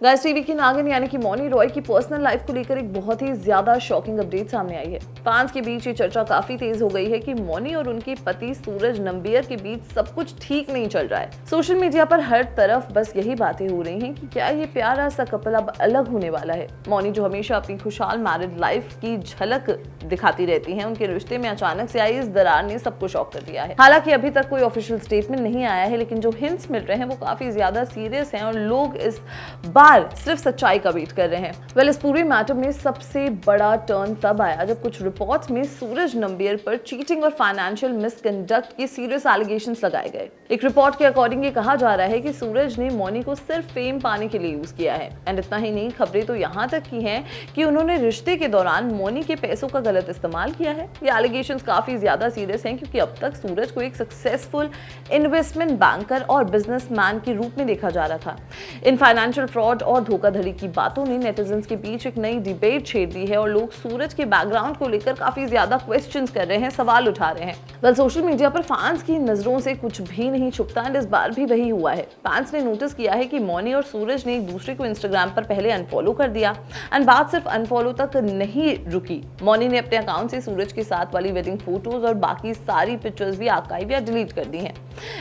Guys, TV की नागिन यानी कि मौनी रॉय की पर्सनल लाइफ को लेकर एक बहुत ही ज्यादा शॉकिंग अपडेट सामने आई है। फैंस के बीच ये चर्चा काफी तेज हो गई है कि मौनी और उनके पति सूरज नंबियर के बीच सब कुछ ठीक नहीं चल रहा है। सोशल मीडिया पर हर तरफ बस यही बातें हो रही हैं कि क्या ये प्यारा सा कपल अब अलग होने वाला है। मौनी जो हमेशा अपनी खुशहाल मैरिड लाइफ की झलक दिखाती रहती हैं, उनके रिश्ते में अचानक से आई इस दरार ने सबको शॉक कर दिया है। हालांकि अभी तक कोई ऑफिशियल स्टेटमेंट नहीं आया है, लेकिन जो हिंट्स मिल रहे हैं वो काफी ज्यादा सीरियस हैं और लोग इस बार सिर्फ सच्चाई का वेट कर रहे हैं। वेल, इस पूरे मैटर में सबसे बड़ा टर्न तब आया जब कुछ रिपोर्ट्स में सूरज नंबियर पर चीटिंग और फाइनेंशियल मिसकंडक्ट के सीरियस एलिगेशंस लगाए गए। एक रिपोर्ट के अकॉर्डिंग ये कहा जा रहा है कि सूरज ने मौनी को सिर्फ फेम पाने के लिए यूज किया है। एंड इतना ही नहीं, खबरें तो यहाँ तक की हैं कि उन्होंने रिश्ते के दौरान मौनी के पैसों का गलत इस्तेमाल किया है। ये एलिगेशंस काफी ज्यादा सीरियस हैं क्योंकि अब तक सूरज को एक सक्सेसफुल इन्वेस्टमेंट बैंकर और बिजनेसमैन के रूप में देखा जा रहा था। इन फाइनेंशियल फ्रॉड और धोखाधड़ी की बातों ने नेटिजन्स के बीच एक नई डिबेट छेड़ दी है और लोग सूरज के बैकग्राउंड को लेकर काफी ज्यादा क्वेश्चंस कर रहे हैं, सवाल उठा रहे हैं। वेल, सोशल मीडिया पर फैंस की नजरों से कुछ भी नहीं छुपता एंड इस बार भी वही हुआ है। फैंस ने नोटिस किया है कि मौनी और सूरज ने एक दूसरे को इंस्टाग्राम पर पहले अनफॉलो कर दिया एंड बात सिर्फ अनफॉलो तक नहीं रुकी। मौनी ने अपने अकाउंट से सूरज के साथ वाली वेडिंग फोटोज और बाकी सारी पिक्चर्स भी आर्काइव या डिलीट कर दी हैं।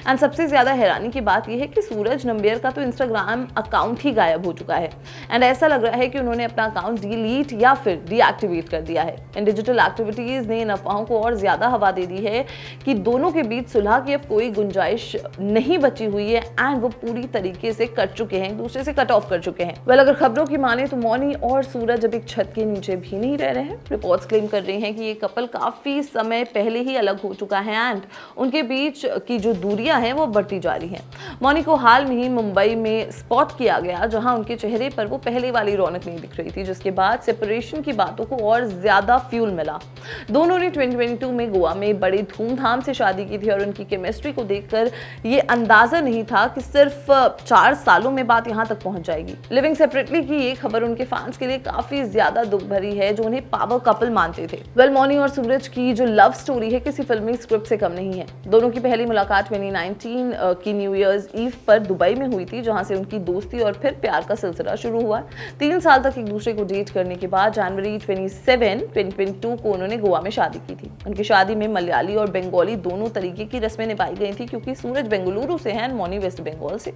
एंड सबसे ज्यादा हैरानी की बात यह है कि सूरज नंबियर का तो इंस्टाग्राम अकाउंट ही गायब हो चुका है एंड ऐसा लग रहा है कि उन्होंने अपना अकाउंट डिलीट या फिर डीएक्टिवेट कर दिया है। इन डिजिटल एक्टिविटीज ने इन अफवाहों को और ज्यादा हवा दे दी है कि दोनों के बीच सुलह की अब कोई गुंजाइश नहीं बची हुई है एंड वो पूरी तरीके से कट चुके हैं, एक दूसरे से कट ऑफ कर चुके हैं। वेल, अगर खबरों की माने तो मौनी और सूरज अब एक छत के नीचे भी नहीं रह रहे हैं। रिपोर्ट्स क्लेम कर रही हैं कि ये कपल काफी समय पहले ही अलग हो चुका है एंड उनके बीच की जो दूरियां हैं वो बढ़ती जा रही हैं। मौनी को हाल में ही मुंबई में स्पॉट किया गया जहां उनके चेहरे पर वो पहले वाली रौनक नहीं दिख रही थी, जिसके बाद सेपरेशन की बातों को और ज्यादा फ्यूल मिला। दोनों ने 2022 में गोवा में बड़े धूमधाम से शादी की थी और उनकी केमिस्ट्री को देखकर ये अंदाजा नहीं था कि सिर्फ 4 सालों में बात यहां तक पहुंच जाएगी। लिविंग सेपरेटली की ये खबर उनके फैंस के लिए काफी ज्यादा दुख भरी है जो उन्हें पावर कपल मानते थे। वेल, मौनी और सूरज की जो लव स्टोरी है किसी फिल्मी स्क्रिप्ट से कम नहीं है। दोनों की पहली मुलाकात 2019 की न्यू ईयर्स ईव पर दुबई में हुई थी, जहां से उनकी दोस्ती और फिर प्यार का सिलसिला शुरू हुआ। 3 साल तक एक दूसरे को डेट करने के बाद जनवरी 27, 2022 को उन्होंने गोवा में शादी की थी। उनकी शादी में मलयाली और बंगाली दोनों तरीके की रस्में निभाई गई थी क्योंकि सूरज बेंगलुरु से है, मौनी वेस्ट बंगाल से।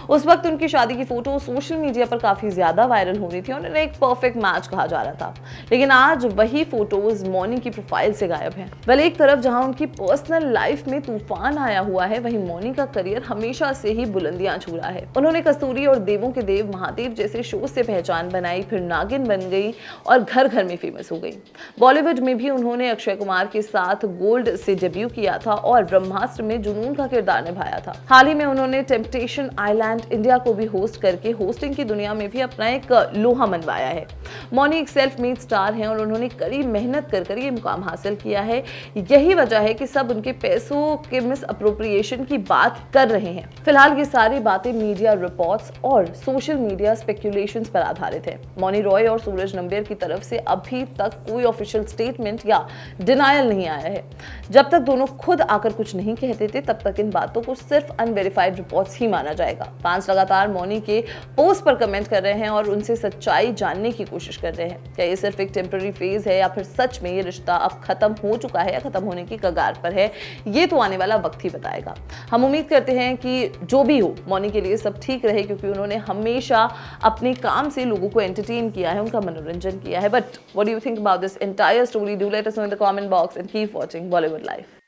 उस वक्त उनकी शादी की फोटो सोशल मीडिया पर काफी ज्यादा वायरल हो रही थी और उन्हें एक परफेक्ट मैच कहा जा रहा था। लेकिन आज वही फोटोज मौनी की प्रोफाइल से गायब हैं। वेल, एक तरफ जहां उनकी पर्सनल लाइफ में तूफान आया हुआ है, वहीं मौनी का करियर हमेशा से ही बुलंदियां छू रहा है। उन्होंने कस्तूरी और देवों के देव महादेव जैसे शो से पहचान बनाई, फिर नागिन बन गई और घर घर में फेमस हो गई। बॉलीवुड में भी उन्होंने अक्षय कुमार के साथ गोल्ड से डेब्यू किया था और ब्रह्मास्त्र में जुनून का किरदार निभाया था। हाल ही में उन्होंने टेम्पटेशन आइलैंड इंडिया को भी होस्ट करके होस्टिंग की दुनिया में भी अपना एक लोहा मनवाया है। मौनी एक सेल्फ मेड स्टार हैं और उन्होंने कड़ी मेहनत कर ये मुकाम हासिल किया है। यही वजह है कि सब उनके पैसों के मिस अप्रोप्रिएशन की बात कर रहे हैं। फिलहाल ये सारी बातें मीडिया रिपोर्ट्स और सोशल मीडिया स्पेक्यूलेशंस पर आधारित है। मौनी रॉय और सूरज नंबियर की तरफ से अभी तक कोई ऑफिशियल स्टेटमेंट या डिनायल नहीं आया है। जब तक दोनों खुद आकर कुछ नहीं कहते थे, तब तक इन बातों को सिर्फ अनवेरिफाइड रिपोर्ट्स ही माना जाएगा। फैंस लगातार मौनी के पोस्ट पर कमेंट कर रहे हैं और उनसे सच्चाई जानने की कोशिश कर रहे हैं। क्या ये सिर्फ एक टेम्पररी फेज है या फिर सच में ये रिश्ता अब खत्म हो चुका है या खत्म होने की कगार पर है? ये तो आने वाला वक्त ही बताएगा। हम उम्मीद करते हैं कि जो भी हो, मौनी के लिए सब ठीक रहे क्योंकि उन्होंने हमेशा अपने काम से लोगों को एंटरटेन किया है, उनका मनोरंजन किया है। But what do you think about this entire story? Do let us know in the comment box and keep watching Bollywood life.